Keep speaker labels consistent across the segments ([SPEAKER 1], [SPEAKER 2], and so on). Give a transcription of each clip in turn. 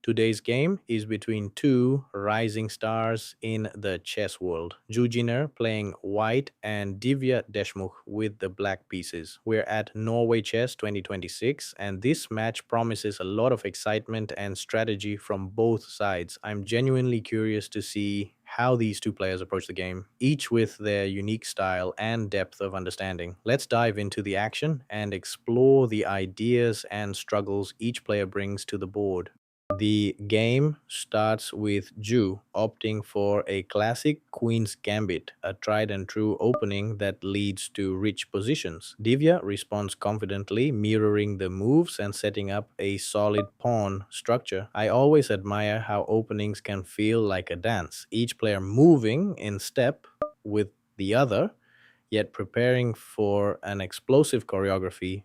[SPEAKER 1] Today's game is between two rising stars in the chess world. Zhu Jiner playing white and Divya Deshmukh with the black pieces. We're at Norway Chess 2026, and this match promises a lot of excitement and strategy from both sides. I'm genuinely curious to see how these two players approach the game, each with their unique style and depth of understanding. Let's dive into the action and explore the ideas and struggles each player brings to the board. The game starts with Ju opting for a classic Queen's Gambit, a tried and true opening that leads to rich positions. Divya responds confidently, mirroring the moves and setting up a solid pawn structure. I always admire how openings can feel like a dance, each player moving in step with the other, yet preparing for an explosive choreography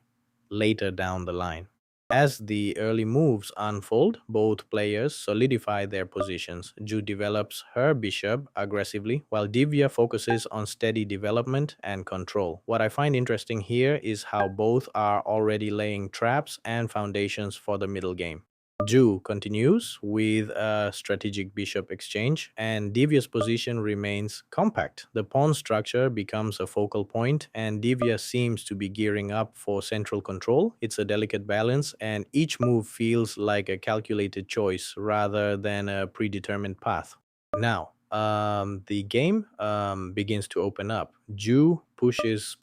[SPEAKER 1] later down the line. As the early moves unfold, both players solidify their positions. Ju develops her bishop aggressively, while Divya focuses on steady development and control. What I find interesting here is how both are already laying traps and foundations for the middle game. Ju continues with a strategic bishop exchange, and Divya's position remains compact. The pawn structure becomes a focal point, and Divya seems to be gearing up for central control. It's a delicate balance, and each move feels like a calculated choice rather than a predetermined path. Now, the game begins to open up. Ju pushes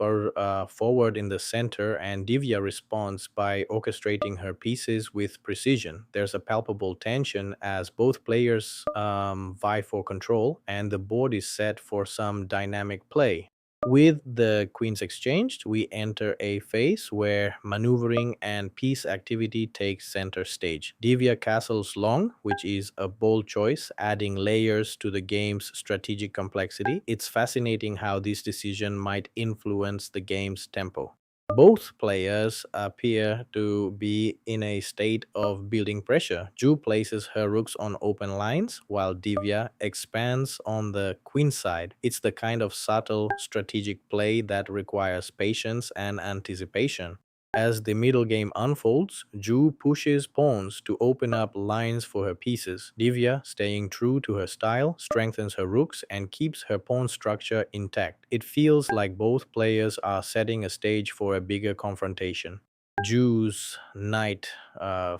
[SPEAKER 1] forward in the center, and Divya responds by orchestrating her pieces with precision. There's a palpable tension as both players vie for control, and the board is set for some dynamic play. With the queens exchanged, we enter a phase where maneuvering and piece activity takes center stage. Divya castles long, which is a bold choice, adding layers to the game's strategic complexity. It's fascinating how this decision might influence the game's tempo. Both players appear to be in a state of building pressure. Ju places her rooks on open lines, while Divya expands on the queen side. It's the kind of subtle strategic play that requires patience and anticipation. As the middle game unfolds, Ju pushes pawns to open up lines for her pieces. Divya, staying true to her style, strengthens her rooks and keeps her pawn structure intact. It feels like both players are setting a stage for a bigger confrontation. Ju's knight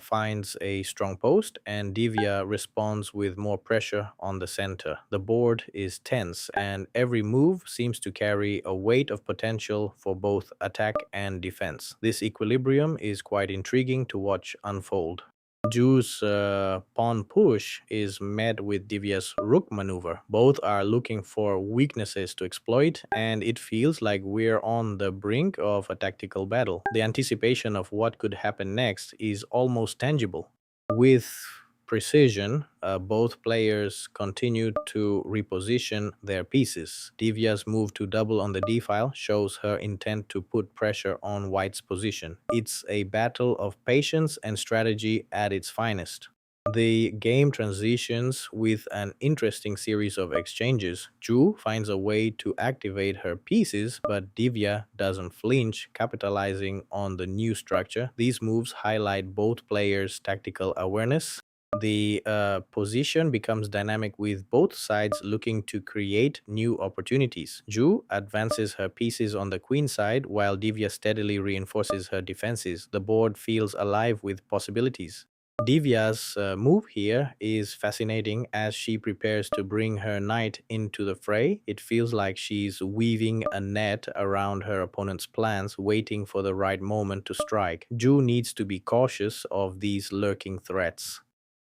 [SPEAKER 1] finds a strong post, and Divya responds with more pressure on the center. The board is tense, and every move seems to carry a weight of potential for both attack and defense. This equilibrium is quite intriguing to watch unfold. Ju's pawn push is met with Divya's rook maneuver. Both are looking for weaknesses to exploit, and it feels like we're on the brink of a tactical battle. The anticipation of what could happen next is almost tangible. With precision, both players continue to reposition their pieces. Divya's move to double on the d file shows her intent to put pressure on White's position. It's a battle of patience and strategy at its finest. The game transitions with an interesting series of exchanges. Chu finds a way to activate her pieces, but Divya doesn't flinch, capitalizing on the new structure. These moves highlight both players' tactical awareness. The position becomes dynamic with both sides looking to create new opportunities. Ju advances her pieces on the queen side while Divya steadily reinforces her defenses. The board feels alive with possibilities. Divya's move here is fascinating as she prepares to bring her knight into the fray. It feels like she's weaving a net around her opponent's plans, waiting for the right moment to strike. Ju needs to be cautious of these lurking threats.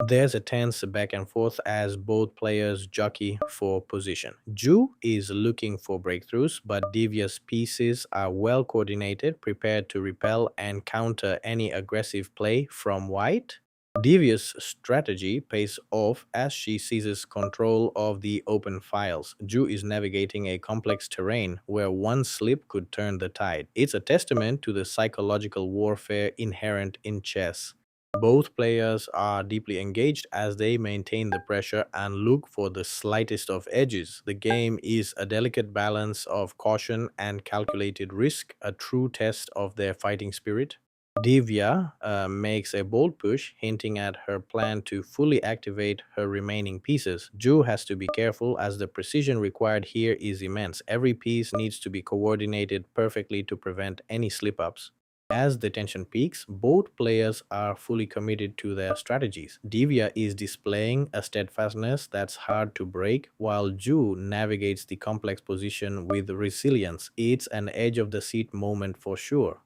[SPEAKER 1] There's a tense back and forth as both players jockey for position. Ju is looking for breakthroughs, but Divya's pieces are well coordinated, prepared to repel and counter any aggressive play from White. Divya's strategy pays off as she seizes control of the open files. Ju is navigating a complex terrain where one slip could turn the tide. It's a testament to the psychological warfare inherent in chess. Both players are deeply engaged as they maintain the pressure and look for the slightest of edges. The game is a delicate balance of caution and calculated risk, a true test of their fighting spirit. Divya makes a bold push, hinting at her plan to fully activate her remaining pieces. Zhu has to be careful as the precision required here is immense. Every piece needs to be coordinated perfectly to prevent any slip ups. As the tension peaks, both players are fully committed to their strategies. Divya is displaying a steadfastness that's hard to break, while Zhu navigates the complex position with resilience. It's an edge of the seat moment for sure.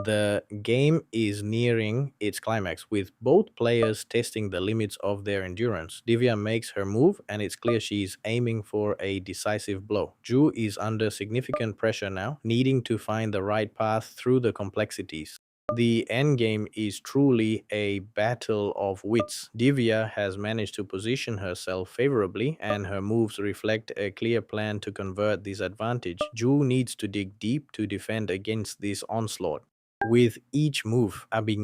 [SPEAKER 1] The game is nearing its climax, with both players testing the limits of their endurance. Divya makes her move, and it's clear she's aiming for a decisive blow. Zhu is under significant pressure now, needing to find the right path through the complexities. The endgame is truly a battle of wits. Divya has managed to position herself favorably, and her moves reflect a clear plan to convert this advantage. Zhu needs to dig deep to defend against this onslaught. With each move, it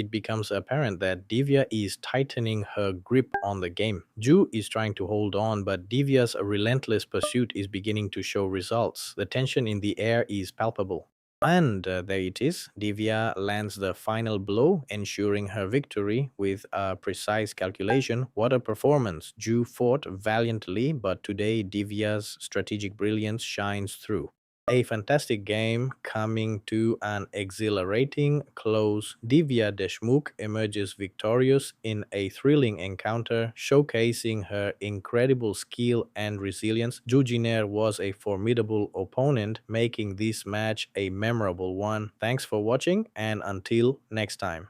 [SPEAKER 1] becomes apparent that Divya is tightening her grip on the game. Ju is trying to hold on, but Divya's relentless pursuit is beginning to show results. The tension in the air is palpable. And there it is. Divya lands the final blow, ensuring her victory with a precise calculation. What a performance! Ju fought valiantly, but today Divya's strategic brilliance shines through. A fantastic game coming to an exhilarating close. Divya Deshmukh emerges victorious in a thrilling encounter, showcasing her incredible skill and resilience. Zhu Jiner was a formidable opponent, making this match a memorable one. Thanks for watching, and until next time.